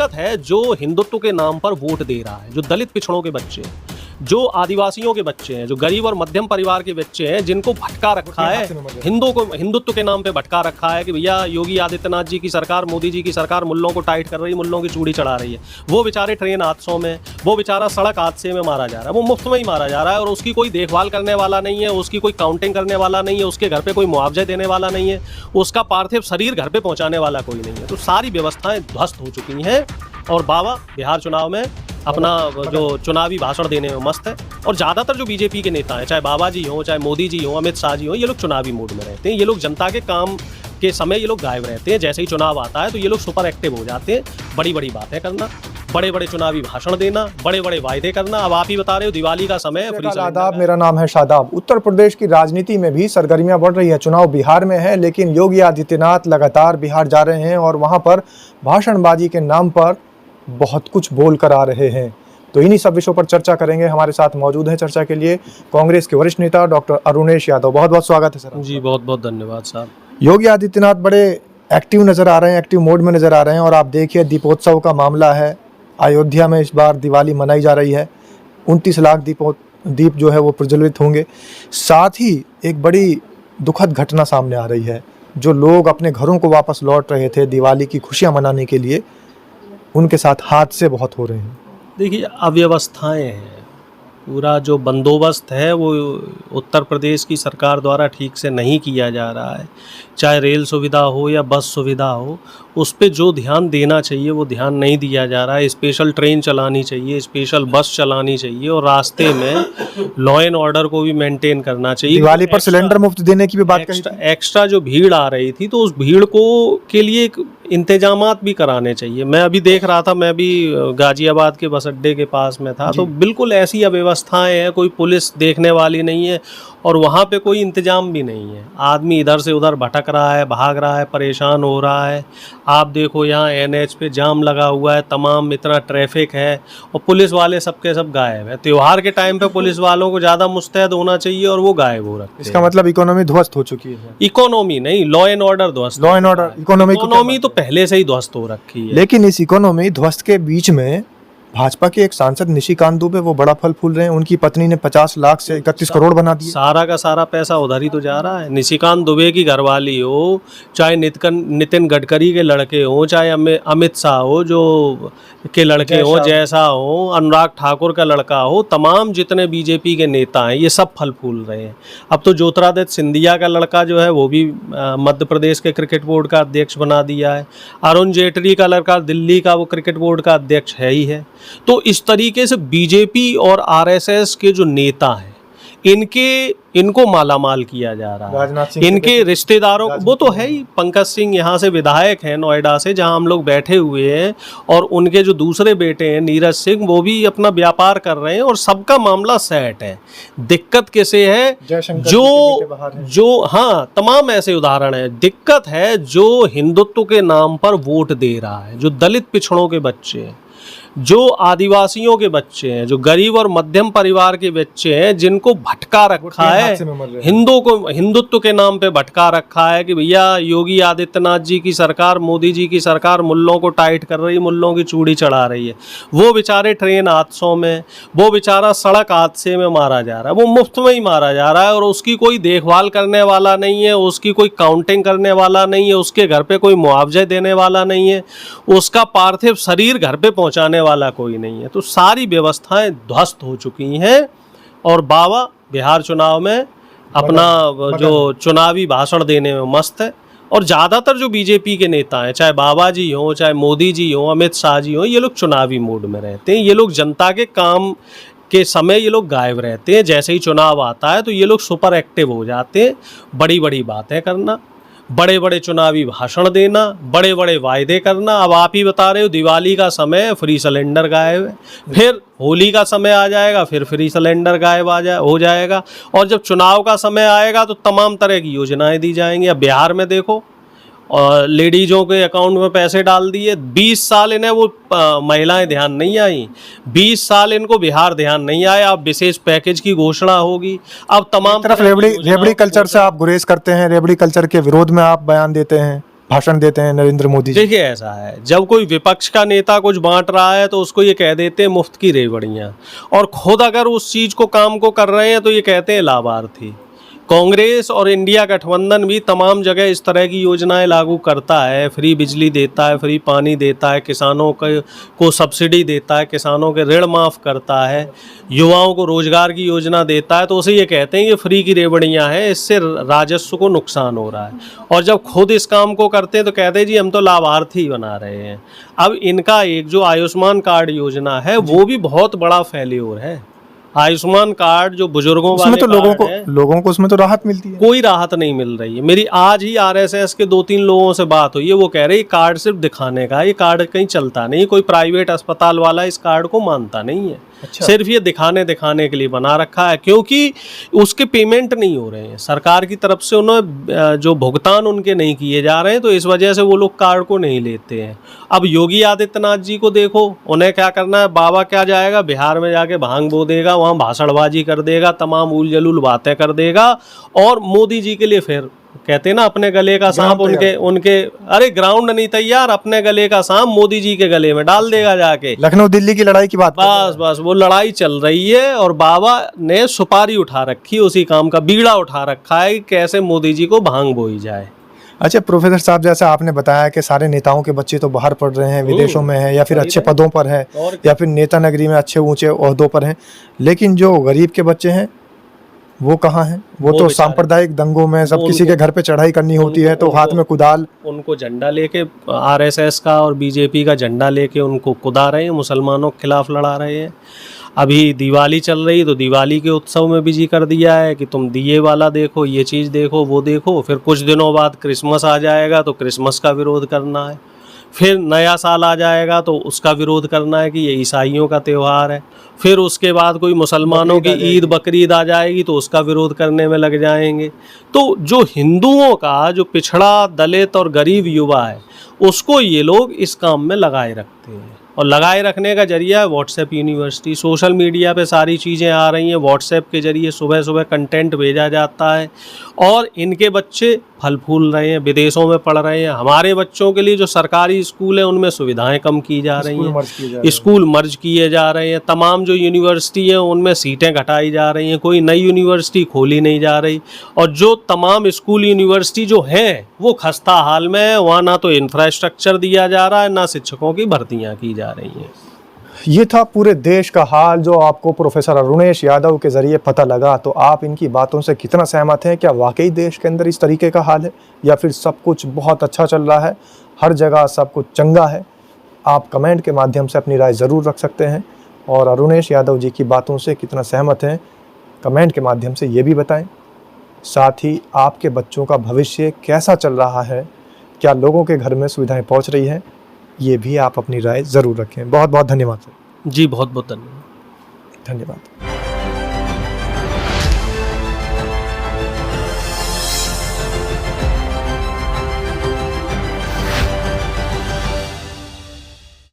दिक्कत है जो हिंदुत्व के नाम पर वोट दे रहा है, जो दलित पिछड़ों के बच्चे हैं, जो आदिवासियों के बच्चे हैं, जो गरीब और मध्यम परिवार के बच्चे हैं, जिनको भटका रखा है, हिंदुत्व के नाम पे भटका रखा है कि भैया योगी आदित्यनाथ जी की सरकार, मोदी जी की सरकार मुल्लों को टाइट कर रही है, मुल्लों की चूड़ी चढ़ा रही है। वो बेचारे ट्रेन हादसों में, वो बेचारा सड़क हादसे में मारा जा रहा है, वो मुफ्त में ही मारा जा रहा है और उसकी कोई देखभाल करने वाला नहीं है, उसकी कोई काउंटिंग करने वाला नहीं है, उसके घर पे कोई मुआवजा देने वाला नहीं है, उसका पार्थिव शरीर घर पे पहुंचाने वाला कोई नहीं है। तो सारी व्यवस्थाएं ध्वस्त हो चुकी हैं और बाबा बिहार चुनाव में अपना जो चुनावी भाषण देने में मस्त है। और ज़्यादातर जो बीजेपी के नेता हैं, चाहे बाबा जी हों, चाहे मोदी जी हों, अमित शाह जी हों, ये लोग चुनावी मूड में रहते हैं। ये लोग जनता के काम के समय ये लोग गायब रहते हैं। जैसे ही चुनाव आता है तो ये लोग सुपर एक्टिव हो जाते हैं, बड़ी बड़ी बातें करना, बड़े बड़े चुनावी भाषण देना, बड़े बड़े वायदे करना। अब आप ही बता रहे हो दिवाली का समय है। आदाब, मेरा नाम है शादाब। उत्तर प्रदेश की राजनीति में भी सरगर्मियां बढ़ रही है। चुनाव बिहार में है, लेकिन योगी आदित्यनाथ लगातार बिहार जा रहे हैं और वहां पर भाषणबाजी के नाम पर बहुत कुछ बोल कर आ रहे हैं। तो इन्हीं सब विषयों पर चर्चा करेंगे। हमारे साथ मौजूद हैं चर्चा के लिए कांग्रेस के वरिष्ठ नेता डॉक्टर अरुणेश यादव। बहुत बहुत स्वागत है सर। जी बहुत बहुत धन्यवाद साहब। योगी आदित्यनाथ बड़े एक्टिव नजर आ रहे हैं, एक्टिव मोड में नजर आ रहे हैं। और आप देखिए दीपोत्सव का मामला है, अयोध्या में इस बार दिवाली मनाई जा रही है। 29 लाख दीप जो है वो प्रज्वलित होंगे। साथ ही एक बड़ी दुखद घटना सामने आ रही है। जो लोग अपने घरों को वापस लौट रहे थे दिवाली की खुशियां मनाने के लिए, उनके साथ हादसे बहुत हो रहे हैं। देखिए अव्यवस्थाएं हैं, पूरा जो बंदोबस्त है वो उत्तर प्रदेश की सरकार द्वारा ठीक से नहीं किया जा रहा है। चाहे रेल सुविधा हो या बस सुविधा हो, उस पे जो ध्यान देना चाहिए वो ध्यान नहीं दिया जा रहा है। स्पेशल ट्रेन चलानी चाहिए, स्पेशल बस चलानी चाहिए और रास्ते में लॉ एंड ऑर्डर को भी मेंटेन करना चाहिए। दिवाली पर सिलेंडर मुफ्त देने की भी बात कही थी। एक्स्ट्रा जो भीड़ आ रही थी तो उस भीड़ को के लिए इंतजामात भी कराने चाहिए। मैं अभी देख रहा था, मैं भी गाजियाबाद के बस अड्डे के पास में था, तो बिल्कुल ऐसी अव्यवस्थाएं हैं, कोई पुलिस देखने वाली नहीं है और वहाँ पे कोई इंतजाम भी नहीं है। आदमी इधर से उधर भटक रहा है, भाग रहा है, परेशान हो रहा है। आप देखो यहाँ NH पे जाम लगा हुआ है, तमाम इतना ट्रैफिक है और पुलिस वाले सबके सब गायब है। त्योहार के टाइम पे पुलिस वालों को ज़्यादा मुस्तैद होना चाहिए और वो गायब हो रखे हैं। इसका मतलब इकोनॉमी ध्वस्त हो चुकी है। इकोनॉमी नहीं, लॉ एंड ऑर्डर ध्वस्त। लॉ एंड ऑर्डर, इकोनॉमी तो पहले से ही ध्वस्त हो रखी है। लेकिन इस इकोनॉमी ध्वस्त के बीच में भाजपा के एक सांसद निशिकांत दुबे वो बड़ा फल फूल रहे हैं। उनकी पत्नी ने 50 लाख से 31 करोड़ बना दिए। सारा का सारा पैसा उधर ही तो जा रहा है। निशिकांत दुबे की घरवाली हो, चाहे नितिन गडकरी के लड़के हो, चाहे अमित शाह हो जो के लड़के हो, जैसा हो, अनुराग ठाकुर का लड़का हो, तमाम जितने बीजेपी के नेता हैं ये सब फल फूल रहे हैं। अब तो ज्योतिरादित्य सिंधिया का लड़का जो है वो भी मध्य प्रदेश के क्रिकेट बोर्ड का अध्यक्ष बना दिया है। अरुण जेटली का लड़का दिल्ली का वो क्रिकेट बोर्ड का अध्यक्ष है ही है। तो इस तरीके से बीजेपी और RSS के जो नेता हैं इनको मालामाल किया जा रहा है। इनके रिश्तेदारों को, वो तो है ही, पंकज सिंह यहाँ से विधायक हैं नोएडा से, जहाँ हम लोग बैठे हुए हैं, और उनके जो दूसरे बेटे हैं नीरज सिंह, वो भी अपना व्यापार कर रहे हैं और सबका मामला सेट है। दिक्कत किसे है? जो हाँ, तमाम ऐसे उदाहरण है। दिक्कत है जो हिंदुत्व के नाम पर वोट दे रहा है, जो दलित पिछड़ों के बच्चे हैं, जो आदिवासियों के बच्चे हैं, जो गरीब और मध्यम परिवार के बच्चे हैं, जिनको भटका रखा है, हिंदुत्व के नाम पे भटका रखा है कि भैया योगी आदित्यनाथ जी की सरकार, मोदी जी की सरकार मुल्लों को टाइट कर रही है, मुल्लों की चूड़ी चढ़ा रही है। वो बेचारे ट्रेन हादसों में, वो बेचारा सड़क हादसे में मारा जा रहा है, वो मुफ्त में ही मारा जा रहा है और उसकी कोई देखभाल करने वाला नहीं है, उसकी कोई काउंटिंग करने वाला नहीं है, उसके घर पे कोई मुआवजे देने वाला नहीं है, उसका पार्थिव शरीर घर पे पहुंचाने वाला कोई नहीं है। तो सारी व्यवस्थाएं ध्वस्त हो चुकी हैं और बाबा बिहार चुनाव में अपना जो चुनावी भाषण देने में मस्त है। और ज़्यादातर जो बीजेपी के नेता हैं, चाहे बाबा जी हों, चाहे मोदी जी हों, अमित शाह जी हों, ये लोग चुनावी मूड में रहते हैं। ये लोग जनता के काम के समय ये लोग गायब रहते हैं। जैसे ही चुनाव आता है तो ये लोग सुपर एक्टिव हो जाते हैं, बड़ी बड़ी बातें करना, बड़े बड़े चुनावी भाषण देना, बड़े बड़े वायदे करना। अब आप ही बता रहे हो दिवाली का समय, फ्री सिलेंडर गायब है, फिर होली का समय आ जाएगा, फिर फ्री सिलेंडर गायब हो जाएगा, और जब चुनाव का समय आएगा तो तमाम तरह की योजनाएं दी जाएंगी। अब बिहार में देखो, और लेडीज़ों के अकाउंट में पैसे डाल दिए। 20 साल इन्हें वो महिलाएं ध्यान नहीं आई, 20 साल इनको बिहार ध्यान नहीं आया। अब विशेष पैकेज की घोषणा होगी। अब तमाम तरफ रेबड़ी कल्चर से आप गुरेज करते हैं, रेबड़ी कल्चर के विरोध में आप बयान देते हैं, भाषण देते हैं नरेंद्र मोदी जी। देखिए ऐसा है, जब कोई विपक्ष का नेता कुछ बांट रहा है तो उसको ये कह देते हैं मुफ्त की रेवड़ियाँ, और खुद अगर उस चीज़ को काम को कर रहे हैं तो ये कहते हैं लाभार्थी। कांग्रेस और इंडिया गठबंधन भी तमाम जगह इस तरह की योजनाएं लागू करता है, फ्री बिजली देता है, फ्री पानी देता है, किसानों को सब्सिडी देता है, किसानों के ऋण माफ़ करता है, युवाओं को रोजगार की योजना देता है। तो उसे ये कहते हैं ये फ्री की रेवड़ियाँ हैं, इससे राजस्व को नुकसान हो रहा है। और जब खुद इस काम को करते हैं तो कहते हैं जी हम तो लाभार्थी बना रहे हैं। अब इनका एक जो आयुष्मान कार्ड योजना है वो भी बहुत बड़ा फेल्योर है। आयुष्मान कार्ड जो बुजुर्गों उसमें वाले तो कार्ड लोगों को उसमें तो राहत मिलती है। कोई राहत नहीं मिल रही है। मेरी आज ही आरएसएस के 2-3 लोगों से बात हुई है, वो कह रहे हैं कार्ड सिर्फ दिखाने का, ये कार्ड कहीं चलता नहीं, कोई प्राइवेट अस्पताल वाला इस कार्ड को मानता नहीं है। अच्छा। सिर्फ ये दिखाने के लिए बना रखा है, क्योंकि उसके पेमेंट नहीं हो रहे हैं सरकार की तरफ से, उन्हें जो भुगतान उनके नहीं किए जा रहे हैं, तो इस वजह से वो लोग कार्ड को नहीं लेते हैं। अब योगी आदित्यनाथ जी को देखो, उन्हें क्या करना है, बाबा क्या जाएगा बिहार में जाके भांग बो देगा, वहाँ भाषणबाजी कर देगा, तमाम उल जलूल बातें कर देगा, और मोदी जी के लिए फिर कहते हैं ना अपने गले का सांप उनके अरे ग्राउंड नहीं तैयार, अपने गले का सांप मोदी जी के गले में डाल देगा जाके। लखनऊ दिल्ली की लड़ाई की बात बस वो लड़ाई चल रही है, और बाबा ने सुपारी उठा रखी, उसी काम का बीड़ा उठा रखा है कि कैसे मोदी जी को भांग बोई जाए। अच्छा प्रोफेसर साहब, जैसा आपने बताया कि सारे नेताओं के बच्चे तो बाहर पढ़ रहे हैं, विदेशों में हैं, या फिर अच्छे पदों पर हैं, या फिर नेता नगरी में अच्छे ऊंचे ओहदों पर हैं, लेकिन जो गरीब के बच्चे हैं वो कहाँ हैं? वो तो सांप्रदायिक दंगों में सब किसी के घर पे चढ़ाई करनी होती है तो हाथ में कुदाल, उनको झंडा लेके आरएसएस का और बीजेपी का झंडा लेके उनको कुदा रहे हैं, मुसलमानों के खिलाफ लड़ा रहे हैं। अभी दिवाली चल रही तो दिवाली के उत्सव में बिजी कर दिया है कि तुम दिए वाला देखो, ये चीज़ देखो, वो देखो। फिर कुछ दिनों बाद क्रिसमस आ जाएगा तो क्रिसमस का विरोध करना है, फिर नया साल आ जाएगा तो उसका विरोध करना है कि ये ईसाइयों का त्यौहार है, फिर उसके बाद कोई मुसलमानों की ईद बकरीद आ जाएगी तो उसका विरोध करने में लग जाएंगे। तो जो हिंदुओं का जो पिछड़ा दलित और गरीब युवा है उसको ये लोग इस काम में लगाए रखते हैं, और लगाए रखने का जरिया है व्हाट्सएप यूनिवर्सिटी। सोशल मीडिया पे सारी चीज़ें आ रही हैं, व्हाट्सएप के जरिए सुबह सुबह कंटेंट भेजा जाता है, और इनके बच्चे फल फूल रहे हैं, विदेशों में पढ़ रहे हैं। हमारे बच्चों के लिए जो सरकारी स्कूल है उनमें सुविधाएं कम की जा रही हैं, स्कूल मर्ज किए जा रहे हैं, तमाम जो यूनिवर्सिटी है उनमें सीटें घटाई जा रही हैं, कोई नई यूनिवर्सिटी खोली नहीं जा रही, और जो तमाम स्कूल यूनिवर्सिटी जो हैं वो खस्ता हाल में है। वहाँ ना तो इंफ्रास्ट्रक्चर दिया जा रहा है, ना शिक्षकों की भर्तियाँ की जा रही हैं। ये था पूरे देश का हाल जो आपको प्रोफेसर अरुणेश यादव के ज़रिए पता लगा। तो आप इनकी बातों से कितना सहमत हैं? क्या वाकई देश के अंदर इस तरीके का हाल है, या फिर सब कुछ बहुत अच्छा चल रहा है, हर जगह सब कुछ चंगा है? आप कमेंट के माध्यम से अपनी राय ज़रूर रख सकते हैं। और अरुणेश यादव जी की बातों से कितना सहमत हैं कमेंट के माध्यम से ये भी बताएं। साथ ही आपके बच्चों का भविष्य कैसा चल रहा है, क्या लोगों के घर में सुविधाएँ पहुँच रही हैं, ये भी आप अपनी राय ज़रूर रखें। बहुत बहुत धन्यवाद सर। जी बहुत बहुत धन्यवाद। धन्यवाद।